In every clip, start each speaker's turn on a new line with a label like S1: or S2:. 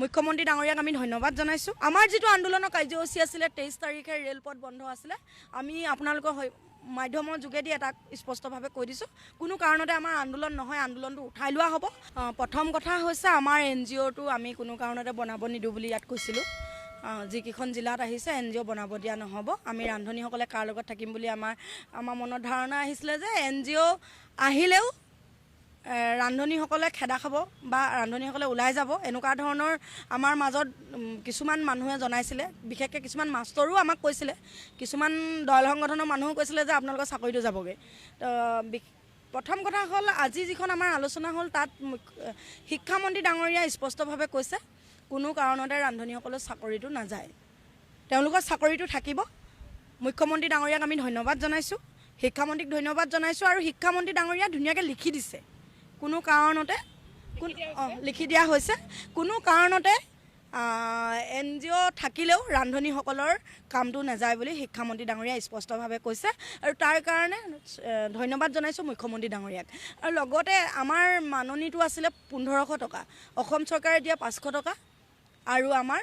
S1: মুখ্যমন্ত্ৰী ডাঙৰীয়াক আমি ধন্যবাদ জনাইছোঁ। আমাৰ যিটো আন্দোলনৰ কাৰ্যসূচী আছিলে 23 তাৰিখে ৰেলপথ বন্ধ আছিলে, আমি আপোনালোকৰ মাধ্যমৰ যোগেদি এটা স্পষ্টভাৱে কৈ দিছোঁ, কোনো কাৰণতে আমাৰ আন্দোলন নহয়, আন্দোলনটো উঠাই লোৱা হ'ব। প্ৰথম কথা হৈছে আমাৰ NGOটো আমি কোনো কাৰণতে বনাব নিদিওঁ বুলি ইয়াত কৈছিলোঁ। যিকেইখন জিলাত আহিছে NGO বনাব দিয়া নহ'ব, আমি ৰান্ধনীসকলে কাৰ লগত থাকিম বুলি আমাৰ মনত ধাৰণা আহিছিলে যে NGO আহিলেও ৰান্ধনীসকলে খেদা খাব বা ৰান্ধনীসকলে ওলাই যাব, এনেকুৱা ধৰণৰ আমাৰ মাজত কিছুমান মানুহে জনাইছিলে। বিশেষকৈ কিছুমান মাষ্টৰো আমাক কৈছিলে, কিছুমান দল সংগঠনৰ মানুহো কৈছিলে যে আপোনালোকৰ চাকৰিটো যাবগৈ। প্ৰথম কথা হ'ল আজি যিখন আমাৰ আলোচনা হ'ল তাত শিক্ষামন্ত্ৰী ডাঙৰীয়াই স্পষ্টভাৱে কৈছে কোনো কাৰণতে ৰান্ধনীসকলৰ চাকৰিটো নাযায়, তেওঁলোকৰ চাকৰিটো থাকিব। মুখ্যমন্ত্ৰী ডাঙৰীয়াক আমি ধন্যবাদ জনাইছোঁ, শিক্ষামন্ত্ৰীক ধন্যবাদ জনাইছোঁ, আৰু শিক্ষামন্ত্ৰী ডাঙৰীয়াই ধুনীয়াকৈ লিখি দিছে কোনো কাৰণতে লিখি দিয়া হৈছে কোনো কাৰণতে NGO থাকিলেও ৰান্ধনীসকলৰ কামটো নাযায় বুলি শিক্ষামন্ত্ৰী ডাঙৰীয়াই স্পষ্টভাৱে কৈছে, আৰু তাৰ কাৰণে ধন্যবাদ জনাইছোঁ মুখ্যমন্ত্ৰী ডাঙৰীয়াক। আৰু লগতে আমাৰ মাননীটো আছিলে 1500 টকা, অসম চৰকাৰে দিয়া 500 টকা, আৰু আমাৰ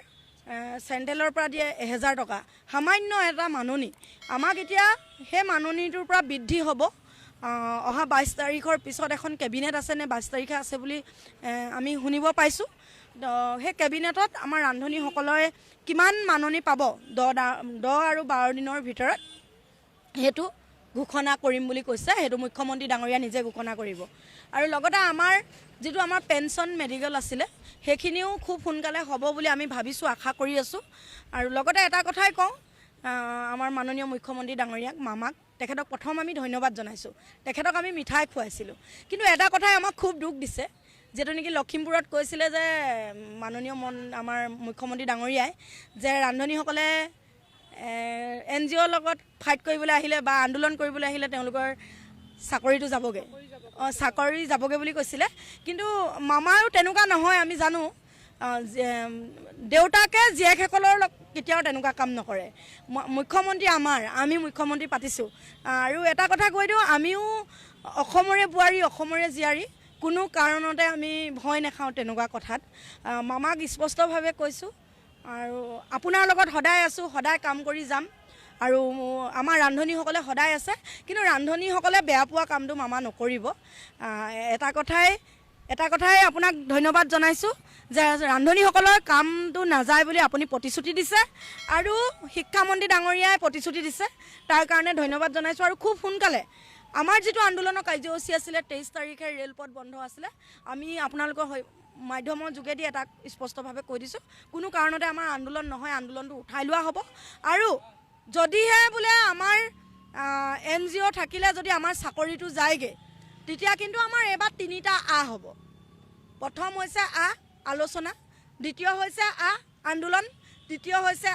S1: চেণ্ট্ৰেলৰ পৰা দিয়ে 1000 টকা, সামান্য এটা মাননী। আমাক এতিয়া সেই মাননীটোৰ পৰা বৃদ্ধি হ'ব। অহা 22 তাৰিখৰ পিছত এখন কেবিনেট আছে নে 22 তাৰিখে আছে বুলি আমি শুনিব পাইছোঁ। সেই কেবিনেটত আমাৰ ৰান্ধনীসকলে কিমান মাননী পাব 10 আৰু 12 দিনৰ ভিতৰত সেইটো ঘোষণা কৰিম বুলি কৈছে, সেইটো মুখ্যমন্ত্ৰী ডাঙৰীয়া নিজে ঘোষণা কৰিব। আৰু লগতে আমাৰ যিটো আমাৰ পেঞ্চন মেডিকেল আছিলে সেইখিনিও খুব সোনকালে হ'ব বুলি আমি ভাবিছোঁ, আশা কৰি আছোঁ। আৰু লগতে এটা কথাই কওঁ, আমাৰ মাননীয় মুখ্যমন্ত্ৰী ডাঙৰীয়াক মামাক, তেখেতক প্ৰথম আমি ধন্যবাদ জনাইছোঁ, তেখেতক আমি মিঠাই খুৱাইছিলোঁ। কিন্তু এটা কথাই আমাক খুব দুখ দিছে, যিটো নেকি লখিমপুৰত কৈছিলে যে মাননীয় আমাৰ মুখ্যমন্ত্ৰী ডাঙৰীয়াই যে ৰান্ধনীসকলে NGOৰ লগত ফাইট কৰিবলৈ আহিলে বা আন্দোলন কৰিবলৈ আহিলে তেওঁলোকৰ চাকৰিটো যাবগৈ, চাকৰি যাবগৈ বুলি কৈছিলে। কিন্তু মামাৰো তেনেকুৱা নহয়, আমি জানো। দেউতাকে জীয়েকসকলৰ কেতিয়াও তেনেকুৱা কাম নকৰে। মুখ্যমন্ত্ৰী আমি মুখ্যমন্ত্ৰী পাতিছোঁ। আৰু এটা কথা কৈ দিওঁ, আমিও অসমৰে বোৱাৰী, অসমৰে জীয়াৰী, কোনো কাৰণতে আমি ভয় নাখাওঁ তেনেকুৱা কথাত। মামাক স্পষ্টভাৱে কৈছোঁ, আৰু আপোনাৰ লগত সদায় আছোঁ, সদায় কাম কৰি যাম। আৰু আমাৰ ৰান্ধনীসকলে সদায় আছে, কিন্তু ৰান্ধনীসকলে বেয়া পোৱা কামটো মামা নকৰিব। এটা কথাই আপোনাক ধন্যবাদ জনাইছোঁ যে ৰান্ধনীসকলৰ কামটো নাযায় বুলি আপুনি প্ৰতিশ্ৰুতি দিছে, আৰু শিক্ষামন্ত্ৰী ডাঙৰীয়াই প্ৰতিশ্ৰুতি দিছে, তাৰ কাৰণে ধন্যবাদ জনাইছোঁ। আৰু খুব সোনকালে আমাৰ যিটো আন্দোলনৰ কাৰ্যসূচী আছিলে 23 তাৰিখে ৰেলপথ বন্ধ আছিলে, আমি আপোনালোকৰ মাধ্যমৰ যোগেদি এটা স্পষ্টভাৱে কৈ দিছোঁ, কোনো কাৰণতে আমাৰ আন্দোলন নহয়, আন্দোলনটো উঠাই লোৱা হ'ব। আৰু যদিহে বোলে আমাৰ NGO থাকিলে যদি আমাৰ চাকৰিটো যায়গৈ, তেতিয়া কিন্তু আমাৰ এইবাৰ 3টা হ'ব। প্ৰথম হৈছে আলোচনা, দ্বিতীয় হৈছে আন্দোলন, তৃতীয় হৈছে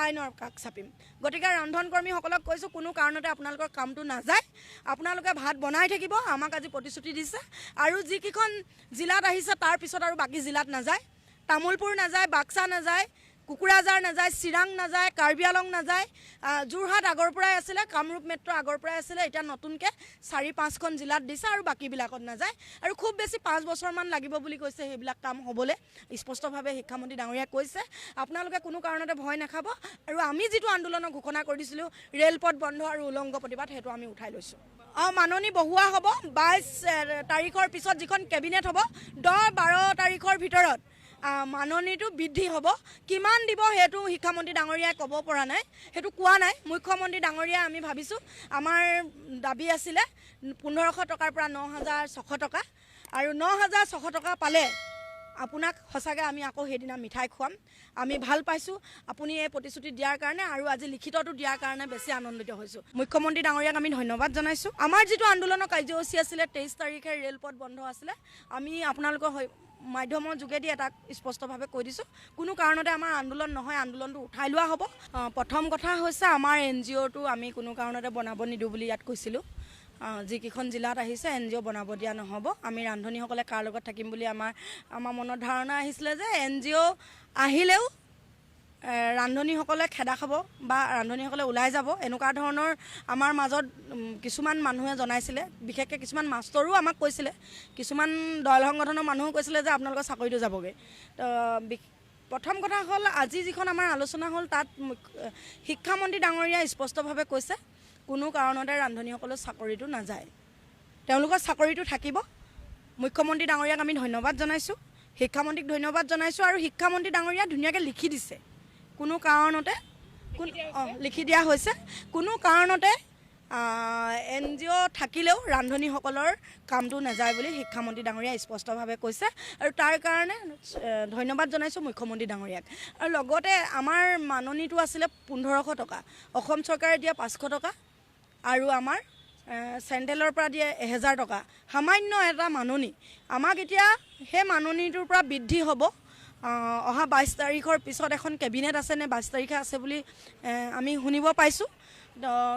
S1: আইনৰ কাষ চাপিম। গতিকে ৰন্ধন কৰ্মীসকলক কৈছোঁ, কোনো কাৰণতে আপোনালোকৰ কামটো নাযায়, আপোনালোকে ভাত বনাই থাকিব, আমাক আজি প্ৰতিশ্ৰুতি দিছে। আৰু যিকেইখন জিলাত আহিছে তাৰ পিছত আৰু বাকী জিলাত নাযায়, তামোলপুৰ নাযায়, বাক্সা নাযায়, কুকুৰাঝাৰ নাযায়, চিৰাং নাযায়, কাৰ্বি আলং নাযায়, যোৰহাট আগৰ পৰাই আছিলে, কামৰূপ মেট্ৰ' আগৰ পৰাই আছিলে, এতিয়া নতুনকৈ 4-5খন জিলাত দিছে, আৰু বাকীবিলাকত নাযায়। আৰু খুব বেছি 5 বছৰমান লাগিব বুলি কৈছে সেইবিলাক কাম হ'বলৈ, স্পষ্টভাৱে শিক্ষামন্ত্ৰী ডাঙৰীয়াই কৈছে। আপোনালোকে কোনো কাৰণতে ভয় নাখাব, আৰু আমি যিটো আন্দোলনৰ ঘোষণা কৰি দিছিলোঁ ৰেলপথ বন্ধ আৰু উলংঘ প্ৰতিবাদ, সেইটো আমি উঠাই লৈছোঁ। মাননী বহোৱা হ'ব 22 তাৰিখৰ পিছত যিখন কেবিনেট হ'ব, 10-12 তাৰিখৰ ভিতৰত মাননীটো বৃদ্ধি হ'ব। কিমান দিব সেইটো শিক্ষামন্ত্ৰী ডাঙৰীয়াই ক'ব পৰা নাই, সেইটো কোৱা নাই। মুখ্যমন্ত্ৰী ডাঙৰীয়াই আমি ভাবিছোঁ, আমাৰ দাবী আছিলে 1500 টকাৰ পৰা 9600 টকা, আৰু 9600 টকা পালে আপোনাক সঁচাকৈ আমি আকৌ সেইদিনা মিঠাই খুৱাম। আমি ভাল পাইছোঁ আপুনি এই প্ৰতিশ্ৰুতি দিয়াৰ কাৰণে, আৰু আজি লিখিতটো দিয়াৰ কাৰণে বেছি আনন্দিত হৈছোঁ। মুখ্যমন্ত্ৰী ডাঙৰীয়াক আমি ধন্যবাদ জনাইছোঁ। আমাৰ যিটো আন্দোলনৰ কাৰ্যসূচী আছিলে 23 তাৰিখে ৰেলপথ বন্ধ আছিলে, আমি আপোনালোকৰ মাধ্যমৰ যোগেদি এটা স্পষ্টভাৱে কৈ দিছোঁ, কোনো কাৰণতে আমাৰ আন্দোলন নহয়, আন্দোলনটো উঠাই লোৱা হ'ব। প্ৰথম কথা হৈছে আমাৰ NGOটো আমি কোনো কাৰণতে বনাব নিদিওঁ বুলি ইয়াত কৈছিলোঁ। যিকেইখন জিলাত আহিছে NGO বনাব দিয়া নহ'ব, আমি ৰান্ধনীসকলে কাৰ লগত থাকিম বুলি আমাৰ মনত ধাৰণা আহিছিলে যে NGO আহিলেও ৰান্ধনীসকলে খেদা খাব বা ৰান্ধনীসকলে ওলাই যাব, এনেকুৱা ধৰণৰ আমাৰ মাজত কিছুমান মানুহে জনাইছিলে। বিশেষকৈ কিছুমান মাষ্টৰো আমাক কৈছিলে, কিছুমান দল সংগঠনৰ মানুহো কৈছিলে যে আপোনালোকৰ চাকৰিটো যাবগৈ। প্ৰথম কথা হ'ল আজি যিখন আমাৰ আলোচনা হ'ল তাত শিক্ষামন্ত্ৰী ডাঙৰীয়াই স্পষ্টভাৱে কৈছে কোনো কাৰণতে ৰান্ধনীসকলৰ চাকৰিটো নাযায়, তেওঁলোকৰ চাকৰিটো থাকিব। মুখ্যমন্ত্ৰী ডাঙৰীয়াক আমি ধন্যবাদ জনাইছোঁ, শিক্ষামন্ত্ৰীক ধন্যবাদ জনাইছোঁ, আৰু শিক্ষামন্ত্ৰী ডাঙৰীয়াই ধুনীয়াকৈ লিখি দিছে কোনো কাৰণতে লিখি দিয়া হৈছে কোনো কাৰণতে NGO থাকিলেও ৰান্ধনীসকলৰ কামটো নাযায় বুলি শিক্ষামন্ত্ৰী ডাঙৰীয়াই স্পষ্টভাৱে কৈছে, আৰু তাৰ কাৰণে ধন্যবাদ জনাইছোঁ মুখ্যমন্ত্ৰী ডাঙৰীয়াক। আৰু লগতে আমাৰ মাননীটো আছিলে 1500 টকা, অসম চৰকাৰে দিয়া 500 টকা, আৰু আমাৰ চেণ্ট্ৰেলৰ পৰা দিয়ে 1000 টকা, সামান্য এটা মাননী। আমাক এতিয়া সেই মাননীটোৰ পৰা বৃদ্ধি হ'ব। অহা 22 তাৰিখৰ পিছত এখন কেবিনেট আছে নে 22 তাৰিখে আছে বুলি আমি শুনিব পাইছোঁ।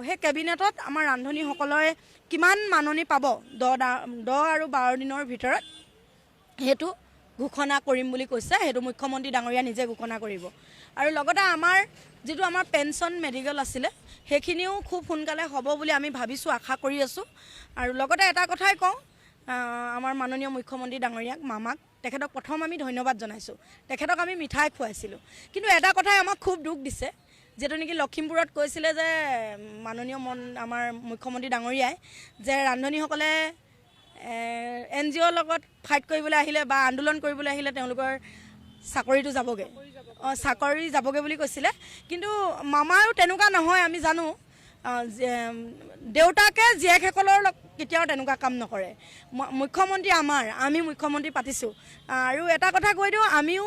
S1: সেই কেবিনেটত আমাৰ ৰান্ধনীসকলে কিমান মাননী পাব 10 আৰু 12 দিনৰ ভিতৰত সেইটো ঘোষণা কৰিম বুলি কৈছে, সেইটো মুখ্যমন্ত্ৰী ডাঙৰীয়া নিজে ঘোষণা কৰিব। আৰু লগতে আমাৰ যিটো আমাৰ পেঞ্চন মেডিকেল আছিলে সেইখিনিও খুব সোনকালে হ'ব বুলি আমি ভাবিছোঁ, আশা কৰি আছোঁ। আৰু লগতে এটা কথাই কওঁ, আমাৰ মাননীয় মুখ্যমন্ত্ৰী ডাঙৰীয়াক মামাক তেখেতক প্ৰথম আমি ধন্যবাদ জনাইছোঁ, তেখেতক আমি মিঠাই খুৱাইছিলোঁ। কিন্তু এটা কথাই আমাক খুব দুখ দিছে, যিটো নেকি লখিমপুৰত কৈছিলে যে মাননীয় আমাৰ মুখ্যমন্ত্ৰী ডাঙৰীয়াই যে ৰান্ধনীসকলে NGOৰ লগত ফাইট কৰিবলৈ আহিলে বা আন্দোলন কৰিবলৈ আহিলে তেওঁলোকৰ চাকৰিটো যাবগৈ, চাকৰি যাবগৈ বুলি কৈছিলে। কিন্তু মামাৰো তেনেকুৱা নহয়, আমি জানো। দেউতাকে জীয়েকসকলৰ কেতিয়াও তেনেকুৱা কাম নকৰে। মুখ্যমন্ত্ৰী আমি মুখ্যমন্ত্ৰী পাতিছোঁ। আৰু এটা কথা কৈ দিওঁ, আমিও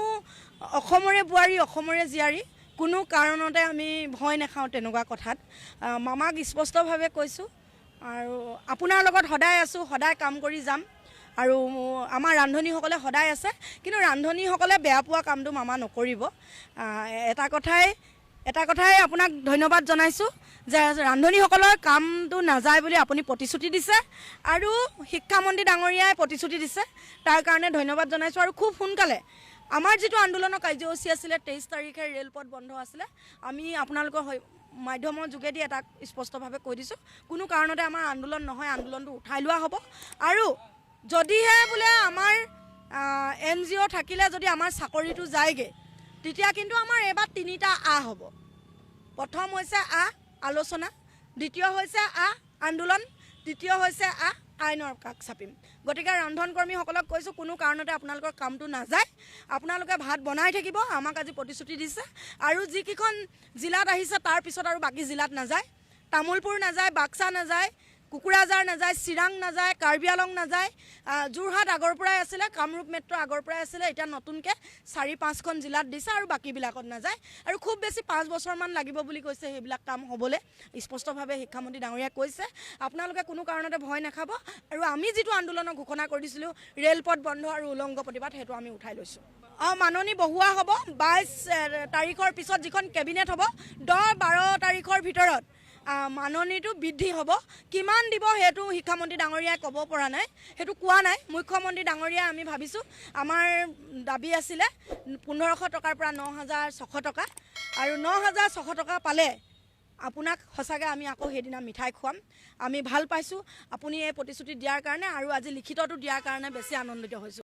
S1: অসমৰে বোৱাৰী, অসমৰে জীয়াৰী, কোনো কাৰণতে আমি ভয় নাখাওঁ তেনেকুৱা কথাত। মামাক স্পষ্টভাৱে কৈছোঁ, আৰু আপোনাৰ লগত সদায় আছোঁ, সদায় কাম কৰি যাম। আৰু আমাৰ ৰান্ধনীসকলে সদায় আছে, কিন্তু ৰান্ধনীসকলে বেয়া পোৱা কামটো মামা নকৰিব। এটা কথাই আপোনাক ধন্যবাদ জনাইছোঁ যে ৰান্ধনীসকলৰ কামটো নাযায় বুলি আপুনি প্ৰতিশ্ৰুতি দিছে, আৰু শিক্ষামন্ত্ৰী ডাঙৰীয়াই প্ৰতিশ্ৰুতি দিছে, তাৰ কাৰণে ধন্যবাদ জনাইছোঁ। আৰু খুব সোনকালে আমাৰ যিটো আন্দোলনৰ কাৰ্যসূচী আছিলে 23 তাৰিখে ৰেলপথ বন্ধ আছিলে, আমি আপোনালোকৰ মাধ্যমৰ যোগেদি এটা স্পষ্টভাৱে কৈ দিছোঁ কোনো কাৰণতে আমাৰ আন্দোলন নহয়, আন্দোলনটো উঠাই লোৱা হ'ব। আৰু যদিহে বোলে আমাৰ NGO থাকিলে যদি আমাৰ চাকৰিটো যায়গৈ, তেতিয়া কিন্তু আমাৰ এইবাৰ 3টা হ'ব। প্ৰথম হৈছে আলোচনা, দ্বিতীয় হৈছে আন্দোলন, তৃতীয় হৈছে আইনৰ কাষ চাপিম। গতিকে ৰন্ধনকৰ্মীসকলক কৈছোঁ কোনো কাৰণতে আপোনালোকৰ কামটো নাযায়, আপোনালোকে ভাত বনাই থাকিব, আমাক আজি প্ৰতিশ্ৰুতি দিছে। আৰু যিকেইখন জিলাত আহিছে তাৰ পিছত আৰু বাকী জিলাত নাযায়, তামোলপুৰ নাযায়, বাক্সা নাযায়, কুকুৰাঝাৰ নাযায়, চিৰাং নাযায়, কাৰ্বি আলং নাযায়, যোৰহাট আগৰ পৰাই আছিলে, কামৰূপ মেট্ৰ' আগৰ পৰাই আছিলে, এতিয়া নতুনকৈ 4-5খন জিলাত দিছে, আৰু বাকীবিলাকত নাযায়। আৰু খুব বেছি 5 বছৰমান লাগিব বুলি কৈছে সেইবিলাক কাম হ'বলৈ, স্পষ্টভাৱে শিক্ষামন্ত্ৰী ডাঙৰীয়াই কৈছে। আপোনালোকে কোনো কাৰণতে ভয় নাখাব, আৰু আমি যিটো আন্দোলনৰ ঘোষণা কৰিছিলোঁ ৰেলপথ বন্ধ আৰু উলংঘ প্ৰতিবাদ, সেইটো আমি উঠাই লৈছোঁ। মাননী বহোৱা হ'ব 22 তাৰিখৰ পিছত যিখন কেবিনেট হ'ব, 10-12 তাৰিখৰ ভিতৰত মাননীটো বৃদ্ধি হ'ব। কিমান দিব সেইটো শিক্ষামন্ত্ৰী ডাঙৰীয়াই ক'ব পৰা নাই, সেইটো কোৱা নাই। মুখ্যমন্ত্ৰী ডাঙৰীয়াই আমি ভাবিছোঁ, আমাৰ দাবী আছিলে 1500 টকাৰ পৰা 9600 টকা, আৰু 9600 টকা পালে আপোনাক সঁচাকৈ আমি আকৌ সেইদিনা মিঠাই খুৱাম। আমি ভাল পাইছোঁ আপুনি এই প্ৰতিশ্ৰুতি দিয়াৰ কাৰণে, আৰু আজি লিখিতটো দিয়াৰ কাৰণে বেছি আনন্দিত হৈছোঁ।